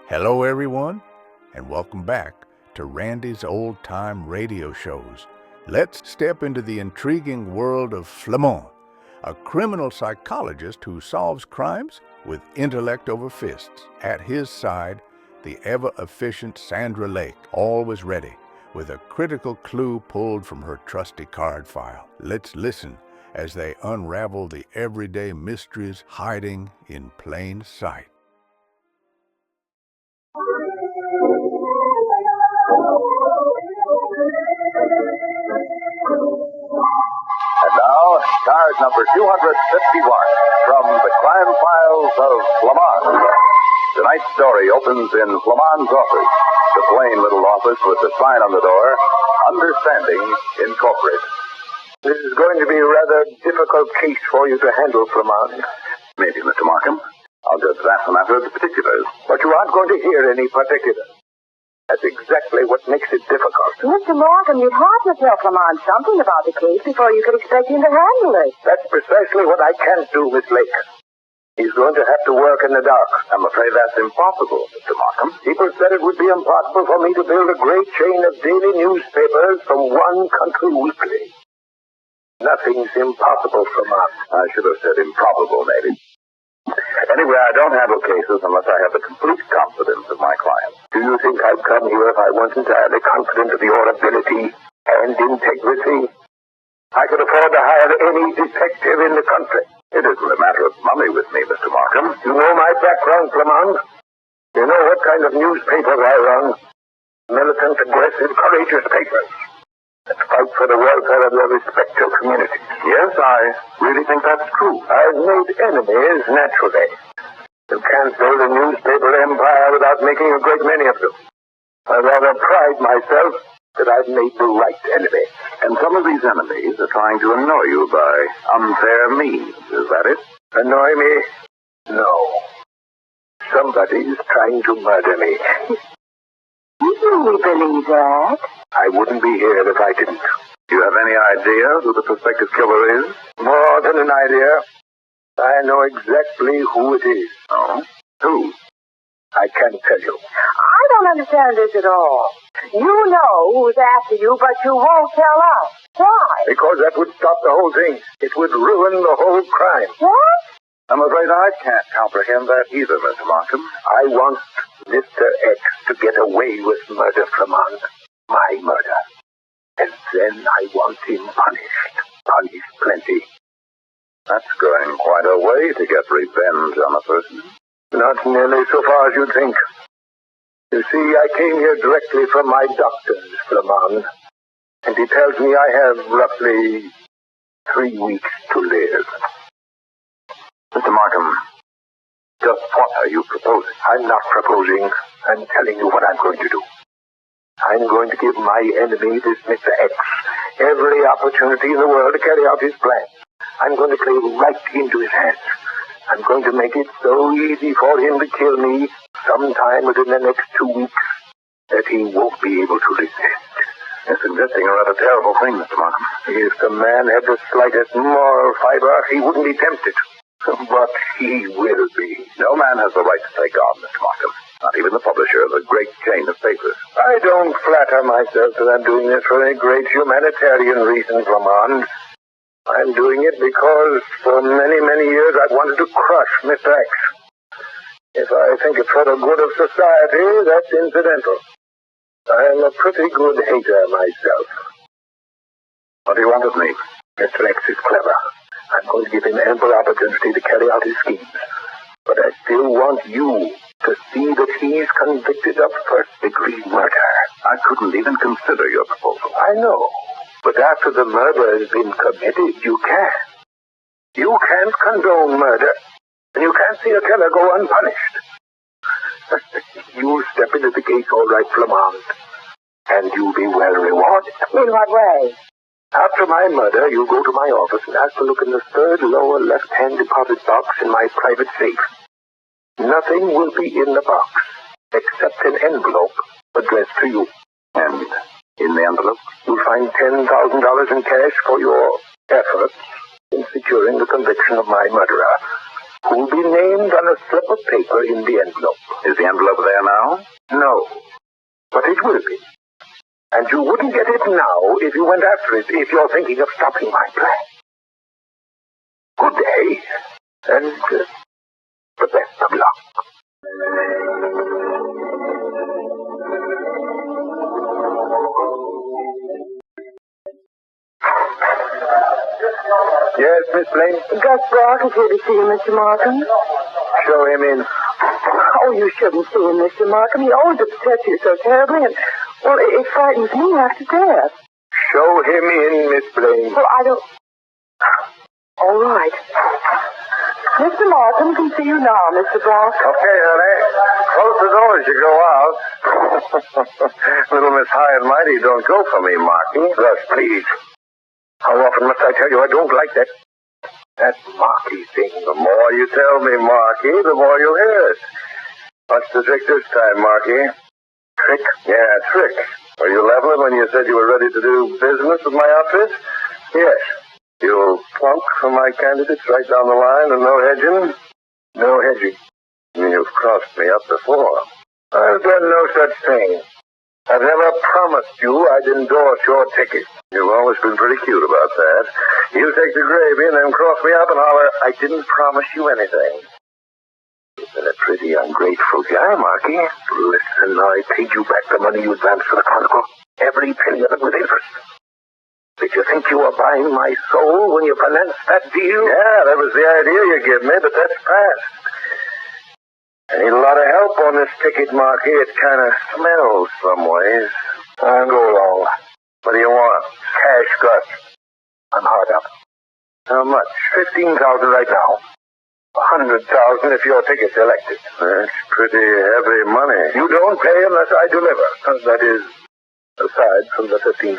Hello, everyone, and welcome back to Randy's Old Time Radio Shows. Let's step into the intriguing world of Flamond, a criminal psychologist who solves crimes with intellect over fists. At his side, the ever-efficient Sandra Lake, always ready, with a critical clue pulled from her trusty card file. Let's listen as they unravel the everyday mysteries hiding in plain sight. And now, card number 251 from the crime files of Flamond. Tonight's story opens in Flamond's office, the plain little office with the sign on the door, Understanding Incorporated. This is going to be a rather difficult case for you to handle, Flamond. Maybe, Mr. Markham. I'll judge that's a matter of the particulars. But you aren't going to hear any particulars. That's exactly what makes it difficult. Mr. Markham, you'd have to tell Flamond something about the case before you could expect him to handle it. That's precisely what I can't do, Miss Lake. He's going to have to work in the dark. I'm afraid that's impossible, Mr. Markham. People said it would be impossible for me to build a great chain of daily newspapers from one country weekly. Nothing's impossible, Flamond. I should have said improbable, maybe. Anyway, I don't handle cases unless I have the complete confidence of my client. Do you think I'd come here if I wasn't entirely confident of your ability and integrity? I could afford to hire any detective in the country. It isn't a matter of money with me, Mr. Markham. You know my background, Flamond. You know what kind of newspapers I run. Militant, aggressive, courageous papers that fight for the welfare of their respective communities. Yes, I really think that's true. I've made enemies, naturally. You can't build a newspaper empire without making a great many of them. I rather pride myself that I've made the right enemy. And some of these enemies are trying to annoy you by unfair means. Is that it? Annoy me? No. Somebody's trying to murder me. You really believe that? I wouldn't be here if I didn't. Do you have any idea who the prospective killer is? More than an idea. I know exactly who it is. Oh? Who? I can't tell you. I don't understand this at all. You know who's after you, but you won't tell us. Why? Because that would stop the whole thing. It would ruin the whole crime. What? I'm afraid I can't comprehend that either, Mr. Markham. I want Mr. X to get away with murder, Flamond. My murder. And then I want him punished. Punished plenty. That's going quite a way to get revenge on a person. Not nearly so far as you'd think. You see, I came here directly from my doctor's, Flamond. And he tells me I have roughly 3 weeks to live. Mr. Markham, just what are you proposing? I'm not proposing. I'm telling you what I'm going to do. I'm going to give my enemy, this Mr. X, every opportunity in the world to carry out his plan. I'm going to play right into his hands. I'm going to make it so easy for him to kill me sometime within the next 2 weeks that he won't be able to resist. You're suggesting a rather terrible thing, Mr. Markham. If the man had the slightest moral fiber, he wouldn't be tempted. But he will be. No man has the right to take on, Mr. Markham. Not even the publisher of a great chain of papers. I don't flatter myself that I'm doing this for any great humanitarian reason, Flamond. I'm doing it because for many, many years I've wanted to crush Mr. X. If I think it's for the good of society, that's incidental. I'm a pretty good hater myself. What do you want of me? Mr. X is clever. I'm going to give him ample opportunity to carry out his schemes. But I still want you to see that he's convicted of first-degree murder. I couldn't even consider your proposal. I know. But after the murder has been committed, you can. You can't condone murder, and you can't see a killer go unpunished. You'll step into the case all right, Flamond, and you'll be well rewarded. In what way? After my murder, you'll go to my office and ask to look in the third lower left-hand deposit box in my private safe. Nothing will be in the box except an envelope addressed to you. And in the envelope, you'll find $10,000 in cash for your efforts in securing the conviction of my murderer, who will be named on a slip of paper in the envelope. Is the envelope there now? No. But it will be. And you wouldn't get it now if you went after it, if you're thinking of stopping my plan. Good day, and the best of luck. Yes, Miss Blaine? Gus Brock is here to see you, Mr. Markham. Show him in. Oh, you shouldn't see him, Mr. Markham. He always upsets you so terribly, and, well, it frightens me half to death. Show him in, Miss Blaine. Well, I don't... All right. Mr. Markham can see you now, Mr. Brock. Okay, honey. Close the door as you go out. Little Miss High and Mighty don't go for me, Marky. Gus, please. How often must I tell you I don't like that Marky thing? The more you tell me, Marky, the more you'll hear it. What's the trick this time, Marky? Trick? Yeah, trick. Were you leveling when you said you were ready to do business with my outfit? Yes. You'll plunk for my candidates right down the line and no hedging? No hedging. You've crossed me up before. I've done no such thing. I've never promised you I'd endorse your ticket. You've always been pretty cute about that. You take the gravy and then cross me up and holler, I didn't promise you anything. You've been a pretty ungrateful guy, Marky. Listen, I paid you back the money you advanced for the Chronicle. Every penny of it with interest. Did you think you were buying my soul when you financed that deal? Yeah, that was the idea you gave me, but that's past. I need a lot of help on this ticket, Marky. It kind of smells some ways. I'll go along. What do you want? Cash, Gus. I'm hard up. How much? $15,000 right now. $100,000 if your ticket's elected. That's pretty heavy money. You don't pay unless I deliver. That is, aside from the $15,000.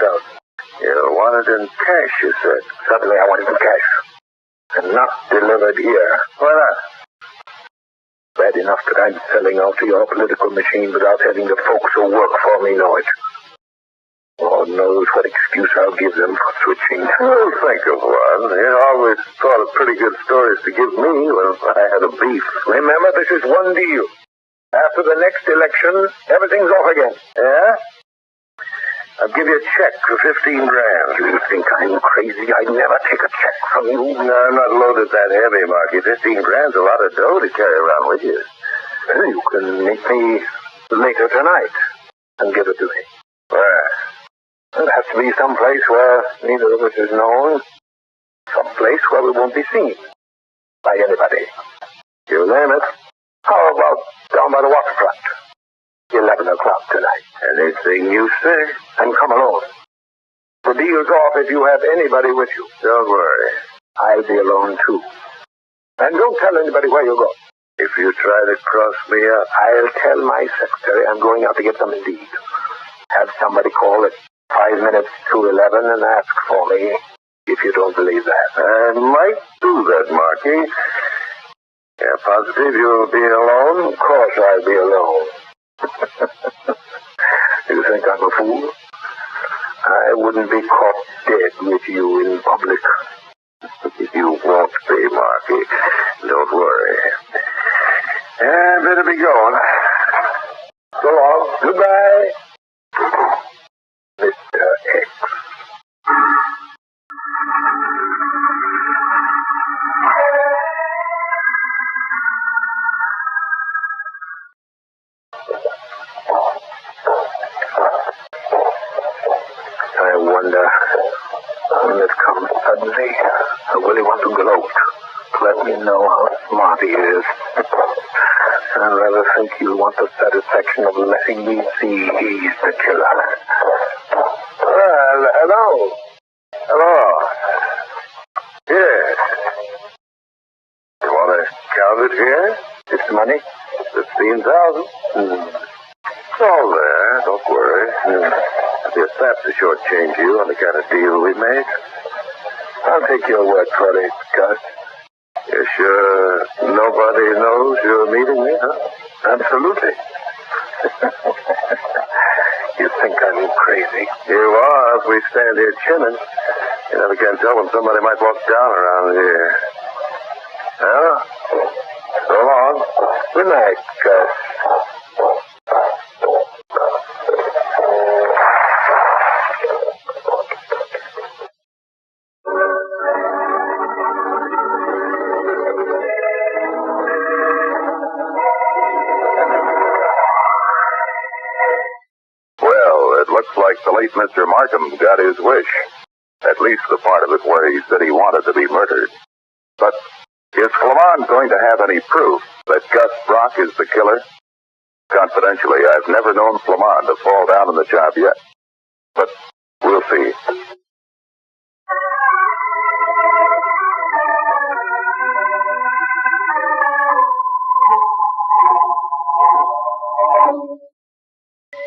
You want it in cash, you said. Suddenly I want it in cash. And not delivered here. Why not? Bad enough that I'm selling out to your political machine without having the folks who work for me know it. Lord knows what excuse I'll give them for switching. Well, think of one. You always thought of pretty good stories to give me when I had a beef. Remember, this is one deal. After the next election, everything's off again. Yeah? I'll give you a check for $15,000. You think I'm crazy? I'd never take a check from you. No, I'm not loaded that heavy, Marky. $15,000's a lot of dough to carry around with you. Well, you can meet me later tonight and give it to me. Where? It has to be someplace where neither of us is known. Someplace where we won't be seen by anybody. You name it. How about down by the waterfront? 11 o'clock tonight. Anything you say. And come alone. The deal's off if you have anybody with you. Don't worry. I'll be alone, too. And don't tell anybody where you're going. If you try to cross me up, I'll tell my secretary I'm going out to get some indeed. Have somebody call at 5 minutes to 11 and ask for me, if you don't believe that. I might do that, Marky. Yeah, positive you'll be alone? Of course I'll be alone. You think I'm a fool? I wouldn't be caught dead with you in public. You won't be, Marky. Don't worry. Yeah, better be going. So long. Goodbye, Mr. X. I wonder when it comes suddenly, I really want to gloat. Let me know how smart he is. I'd rather think he'll want the satisfaction of letting me see he's the killer. Well, hello. Hello. Yes. You want to count it here? It's money? 15,000. It's all there. Don't worry. I'd be a sap to shortchange you on the kind of deal we made. I'll take your word for it, Gus. You're sure nobody knows you're meeting me, huh? Absolutely. You think I'm crazy? You are if we stand here chinning. You never can tell when somebody might walk down around here. Well, so long. Good night, Gus. Looks like the late Mr. Markham got his wish. At least the part of it where he said he wanted to be murdered. But is Flamond going to have any proof that Gus Brock is the killer? Confidentially, I've never known Flamond to fall down on the job yet. But we'll see.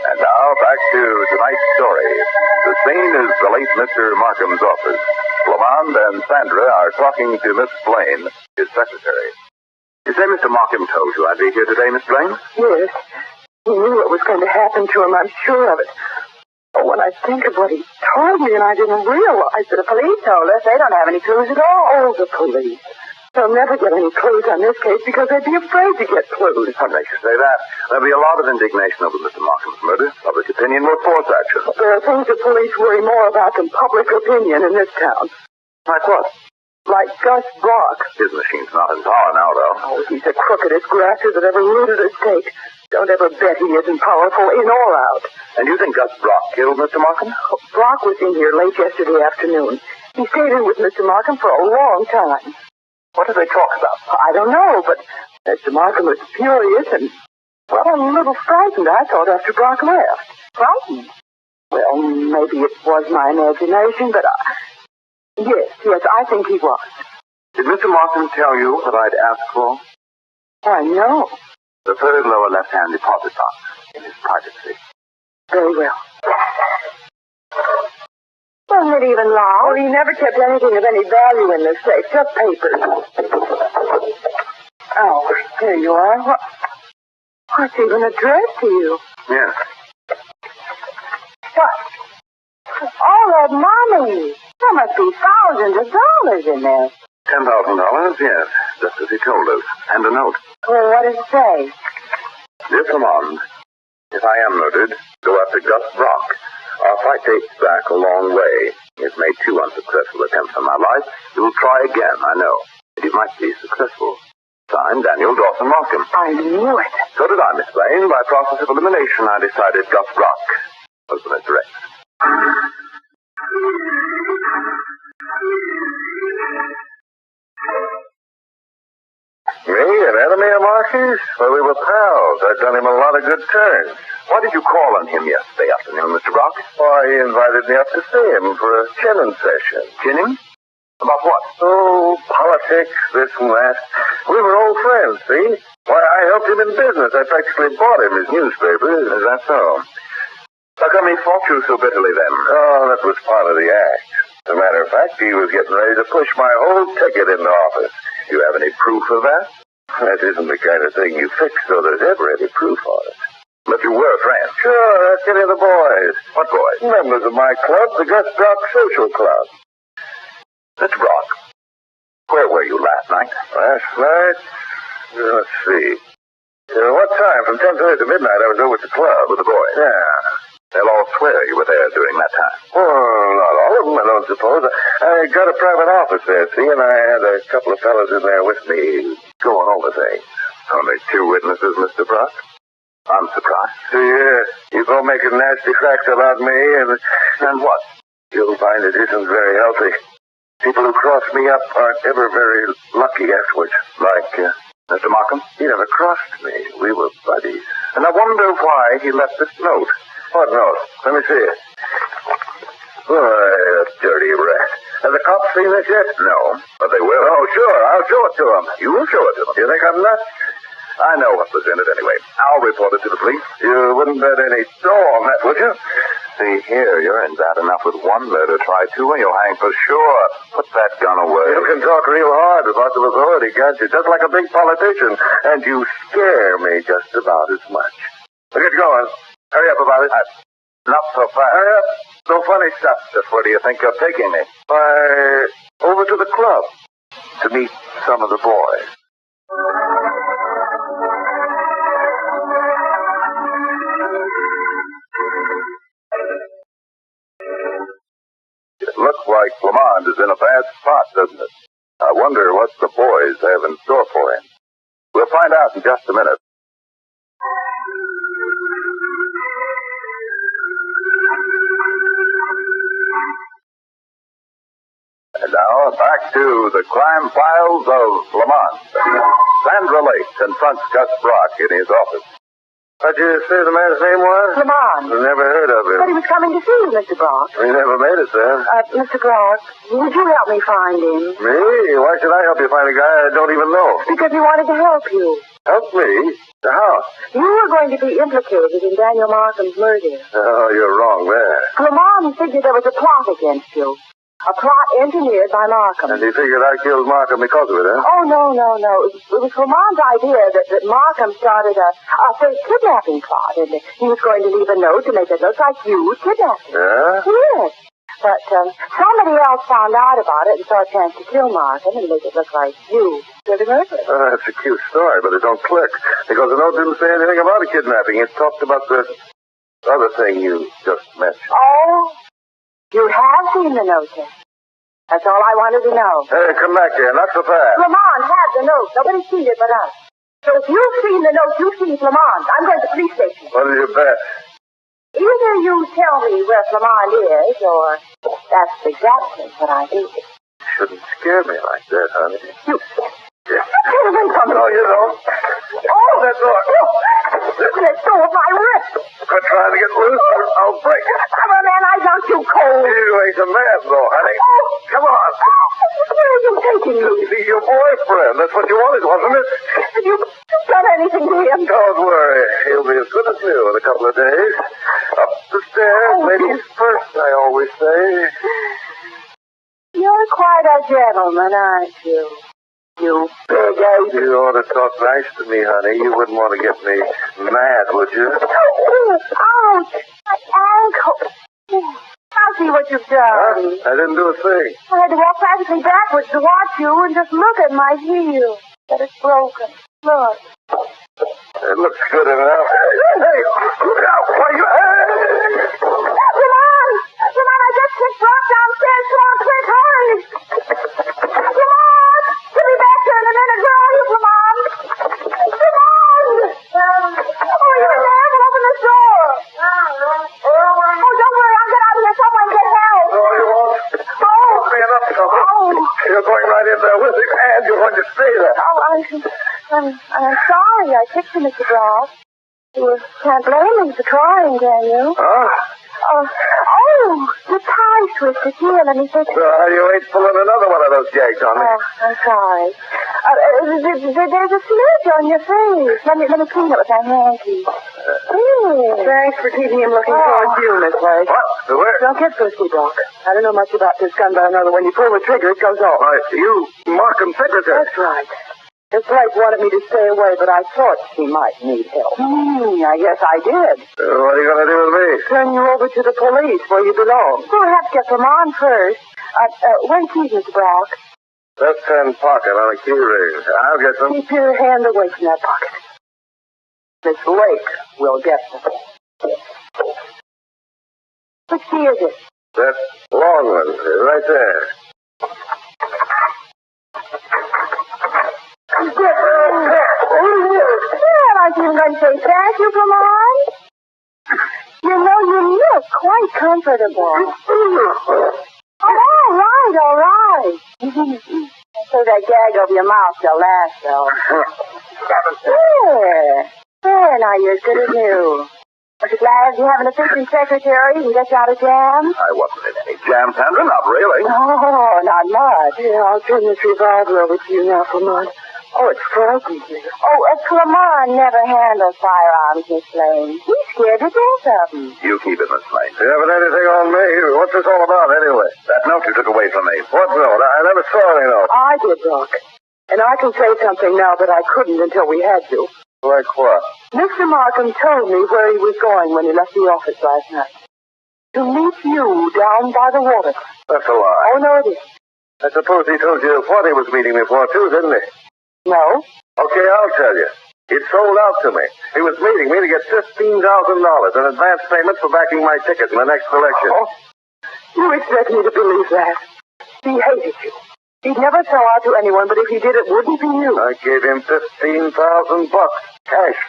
And now, back to tonight's story. The scene is the late Mr. Markham's office. Flamond and Sandra are talking to Miss Blaine, his secretary. You say Mr. Markham told you I'd be here today, Miss Blaine? Yes. He knew what was going to happen to him, I'm sure of it. But when I think of what he told me and I didn't realize that the police told us they don't have any clues at all. Oh, the police. They'll never get any clues on this case because they'd be afraid to get clues. What makes you say that? There'll be a lot of indignation over Mr. Markham's murder. Public opinion will force action. There are things the police worry more about than public opinion in this town. Like what? Like Gus Brock. His machine's not in power now, though. Oh, he's the crookedest grafter that ever rooted a stake. Don't ever bet he isn't powerful, in or out. And you think Gus Brock killed Mr. Markham? Oh, Brock was in here late yesterday afternoon. He stayed in with Mr. Markham for a long time. What did they talk about? I don't know, but Mr. Markham was furious and, well, a little frightened, I thought, after Brock left. Frightened? Well, maybe it was my imagination, but yes, I think he was. Did Mr. Markham tell you what I'd asked for? Why, no. The third lower left-hand deposit box in his private safe. Very well. Wasn't it even long? Well, he never kept anything of any value in the safe, just papers. Oh, here you are. What's even addressed to you? Yes. What? All that money. There must be thousands of dollars in there. $10,000, yes, just as he told us. And a note. Well, what does it say? Dear Flamond, if I am murdered, go after Gus Brock. Our fight dates back a long way. You've made 2 unsuccessful attempts on my life. You will try again, I know. And you might be successful. Signed, Daniel Dawson Markham. I knew it. So did I, Miss Blaine. By process of elimination, I decided Gus Brock was the most direct. Me, an enemy of Marky's? Well, we were pals. I'd done him a lot of good turns. Why did you call on him yesterday afternoon, Mr. Brock? Why, he invited me up to see him for a chinning session. Chinning? About what? Oh, politics, this and that. We were old friends, see? Why, I helped him in business. I practically bought him his newspaper. Is that so? How come he fought you so bitterly then? Oh, that was part of the act. As a matter of fact, he was getting ready to push my whole ticket into office. Do you have any proof of that? That isn't the kind of thing you fix so there's ever any proof on it. But you were friends. Sure, that's any of the boys. What boys? Members of my club, the Gus Brock Social Club. Mr. Brock, where were you last night? Last night? Let's see. What time? From 10:30 to midnight, I was over at the club. With the boys? Yeah. They'll all swear you were there during that time. Oh, not all of them, I don't suppose. I got a private office there, see, and I had a couple of fellows in there with me going over things. Only 2 witnesses, Mr. Brock? I'm surprised. Yeah, you go making nasty facts about me, And what? you'll find it isn't very healthy. People who cross me up aren't ever very lucky afterwards. Like Mr. Markham? He never crossed me. We were buddies. And I wonder why he left this note. What note? Let me see it. Why, a dirty rat. Have the cops seen this yet? No, but they will. Oh, sure. I'll show it to them. You'll show it to them. You think I'm nuts? I know what was in it anyway. I'll report it to the police. You wouldn't bet any dough on that, would you? See here, you're in bad enough with one murder. Try 2 and you'll hang for sure. Put that gun away. You can talk real hard with lots of authority, can't you? Just like a big politician. And you scare me just about as much. Look, get going. Hurry up about it. Not so fast. Hurry up. No funny stuff. Just where do you think you're taking me? Why, over to the club to meet some of the boys. It looks like Flamond is in a bad spot, doesn't it? I wonder what the boys have in store for him. We'll find out in just a minute. to the crime files of Flamond. Sandra Lake confronts Gus Brock in his office. What'd you say the man's name was? Flamond. Never heard of him. But he was coming to see you, Mr. Brock. He never made it, sir. Mr. Brock, would you help me find him? Me? Why should I help you find a guy I don't even know? Because he wanted to help you. Help me? How? You were going to be implicated in Daniel Markham's murder. Oh, you're wrong there. Flamond figured there was a plot against you. A plot engineered by Markham. And he figured I killed Markham because of it, huh? Oh, no. It was Flamond's idea that Markham started a fake kidnapping plot, and he was going to leave a note to make it look like you kidnapped him. Yeah? Yes. But somebody else found out about it and saw a chance to kill Markham and make it look like you were the murderer. That's a cute story, but it don't click. Because the note didn't say anything about a kidnapping. It talked about the other thing you just mentioned. Oh, you have seen the note, then. That's all I wanted to know. Hey, come back here. Not so fast. Flamond had the note. Nobody's seen it but us. So if you've seen the note, you've seen Flamond. I'm going to the police station. What do you bet? Either you tell me where Flamond is, or that's exactly what I do. Shouldn't scare me like that, honey. You... Yeah. Get away from me. No, you don't. Oh, That door. let go of my wrist. Quit trying to get loose, or I'll break it. Come on, man, I got you cold. You ain't a man, though, honey. Oh. Come on. Where are you taking me? See your boyfriend. That's what you wanted, wasn't it? Have you done anything to him? Don't worry. He'll be as good as new in a couple of days. Up the stairs, ladies first, I always say. You're quite a gentleman, aren't you? You big ape. You ought to talk nice to me, honey. You wouldn't want to get me mad, would you? Oh, ouch! My ankle. I see what you've done. Huh? I didn't do a thing. I had to walk practically backwards to watch you and just look at my heel. That it's broken. Look. It looks good enough. Hey, look out. Why you... Hey! Come on! Come on, I just kicked Brock downstairs. Come on, quick, hurry! Come on! He'll be back here in a minute. Where are you, Flamond? Come on! Oh, you're in there. Well, open this door. Oh, don't worry. I'll get out of here somewhere and get help. No, you won't. Oh. Be enough trouble. Oh. You're going right in there with him, and you're going to stay there. Oh, I'm sorry I kicked you, Mr. Brock. You can't blame me for trying, can you? Huh? The tie twisted. Here, let me fix it. You ain't pulling another one of those gags on me. Oh, I'm sorry. There's a smudge on your face. Let me clean it with my hanky. Thanks for keeping him looking towards you, Miss White. What? Where? Don't get frisky, Brock. I don't know much about this gun, but I know that when you pull the trigger, it goes off. You, Markham Secretary. That's right. Miss Blake wanted me to stay away, but I thought she might need help. I guess I did. What are you going to do with me? Turn you over to the police where you belong. We'll have to get them on first. When keys, Mr. Brock? Left hand pocket on a key ring. I'll get them. Keep your hand away from that pocket. Miss Lake will get them. Which key is it? That long one, right there. Well, aren't you even going to say thank you, Flamond? You know, you look quite comfortable. All right. So that gag over your mouth till last, though. There, now you're as good as new. Aren't you glad you have an efficient secretary who can get you out of jams? I wasn't in any jam, Sandra. Not really. Oh, not much. Here, I'll turn this revolver over to you now, Flamond. Oh, it frightens me. Oh, Flamond never handles firearms, Miss Lane. He's scared to death of them. You keep it, Miss Lane. You haven't anything on me. What's this all about, anyway? That note you took away from me. What note? I never saw any note. I did, Brock. And I can say something now that I couldn't until we had you. Like what? Mr. Markham told me where he was going when he left the office last night. To meet you down by the water. That's a lie. Oh, no, it isn't. I suppose he told you what he was meeting me for, too, didn't he? No. Okay, I'll tell you. He'd sold out to me. He was meeting me to get $15,000 in advance payment for backing my ticket in the next election. Oh, you expect me to believe that? He hated you. He'd never sell out to anyone, but if he did, it wouldn't be you. I gave him $15,000 cash.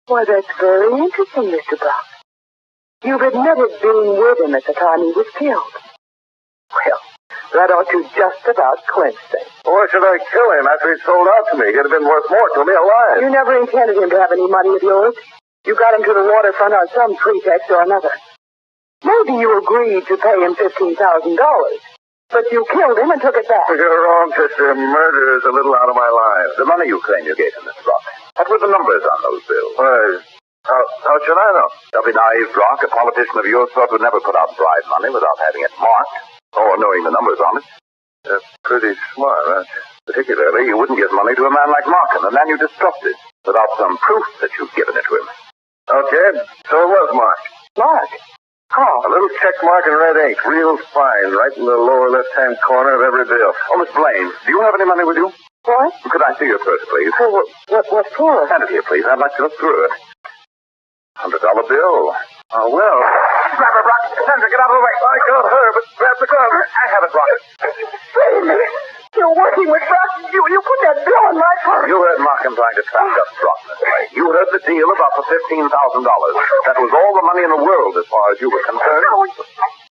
Why, that's very interesting, Mr. Brock. You've admitted being with him at the time he was killed. Well, That ought to just about clinch things. Why should I kill him after he sold out to me? He'd have been worth more to me alive. You never intended him to have any money of yours. You got him to the waterfront on some pretext or another. Maybe you agreed to pay him $15,000, but you killed him and took it back. You're wrong, sister. Murder is a little out of my line. The money you claim you gave him, Mr. Brock. What were the numbers on those bills? Why, how should I know? Don't be naive, Brock. A politician of your sort would never put out bribe money without having it marked or knowing the numbers on it. That's pretty smart, huh? Particularly, you wouldn't give money to a man like Markham, a man you distrusted, without some proof that you'd given it to him. Okay, so it was marked. Mark? How? A little check mark in red ink, real fine, right in the lower left-hand corner of every bill. Oh, Miss Blaine, do you have any money with you? What? Could I see your purse, please? Oh, what for? Hand it here, please. I'd like to look through it. $100 bill. Oh, well. Grab her, Brock. Sandra, get out of the way. I got her, but grab the gun. I have it, Brock. Wait a minute. You're working with Brock. You put that bill in my purse. You heard Markham trying to trap Gus Brock this way. You heard the deal about the $15,000. That was all the money in the world as far as you were concerned. No,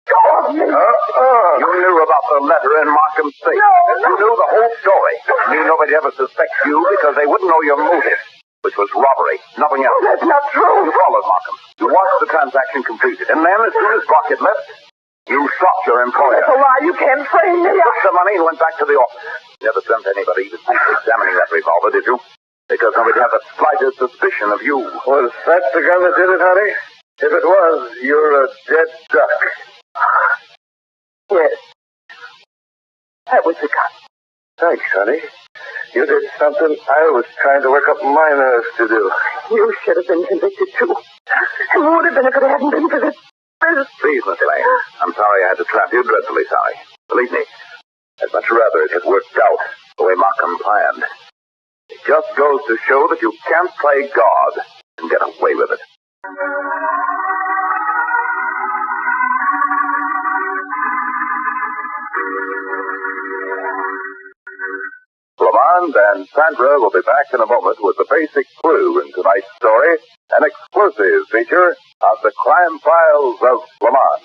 go off me. You knew about the letter in Markham's safe. No. You knew the whole story. You knew nobody ever suspect you because they wouldn't know your motive, which was robbery, nothing else. That's not true. You followed Markham. You watched the transaction completed. And then, as soon as Brock had left, you shot your employer. That's a lie. You can't frame me. Took the money and went back to the office. Never dreamt anybody even think of examining that revolver, did you? Because nobody had the slightest suspicion of you. Was that the gun that did it, honey? If it was, you're a dead duck. Yes. That was the gun. Thanks, honey. You did something I was trying to work up my nerves to do. You should have been convicted, too. And would have been if it hadn't been for this. Please, Miss Lane. I'm sorry I had to trap you. Dreadfully sorry. Believe me, I'd much rather it had worked out the way Markham planned. It just goes to show that you can't play God and get away with it. Flamond and Sandra will be back in a moment with the basic clue in tonight's story, an exclusive feature of the crime files of Flamond.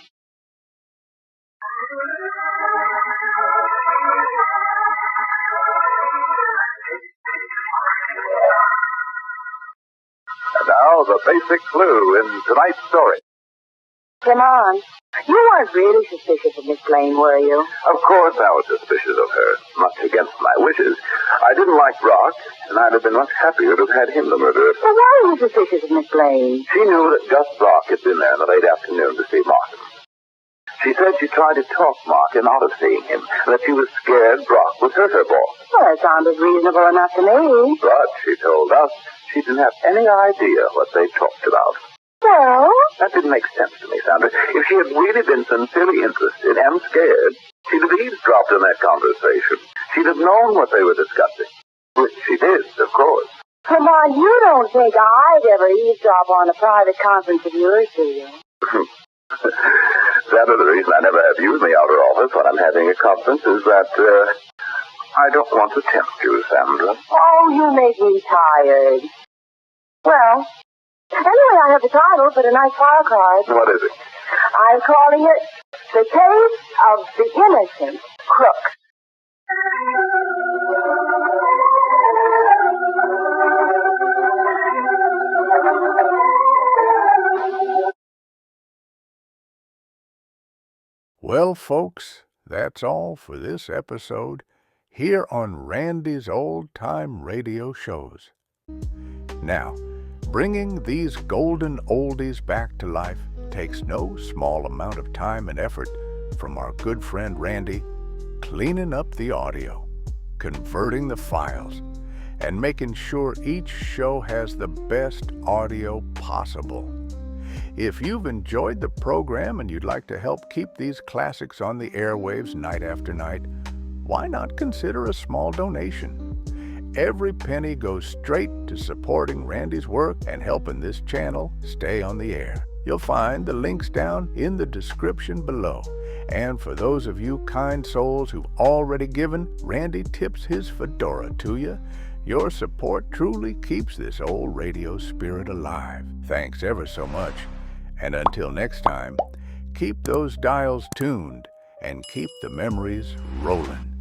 And now, the basic clue in tonight's story. Come on. You weren't really suspicious of Miss Blaine, were you? Of course I was suspicious of her, much against my wishes. I didn't like Brock, and I'd have been much happier to have had him the murderer. Well, why were you suspicious of Miss Blaine? She knew that Gus Brock had been there in the late afternoon to see Markham. She said she tried to talk Markham out of seeing him, and that she was scared Brock would hurt her boss. Well, that sounded reasonable enough to me. But she told us she didn't have any idea what they talked about. Well? That didn't make sense to me, Sandra. If she had really been sincerely interested and scared, she'd have eavesdropped on that conversation. She'd have known what they were discussing. Which she did, of course. Come on, you don't think I'd ever eavesdrop on a private conference of yours, do you? Sandra, the reason I never have you in the outer office when I'm having a conference is that, I don't want to tempt you, Sandra. Oh, you make me tired. Well, anyway, I have the title for tonight's file card. What is it? I'm calling it The Case of the Innocent Crook. Well, folks, that's all for this episode here on Randy's Old Time Radio Shows. Now, bringing these golden oldies back to life takes no small amount of time and effort from our good friend Randy, cleaning up the audio, converting the files, and making sure each show has the best audio possible. If you've enjoyed the program and you'd like to help keep these classics on the airwaves night after night, why not consider a small donation? Every penny goes straight to supporting Randy's work and helping this channel stay on the air. You'll find the links down in the description below. And for those of you kind souls who've already given, Randy tips his fedora to you. Your support truly keeps this old radio spirit alive. Thanks ever so much. And until next time, keep those dials tuned and keep the memories rolling.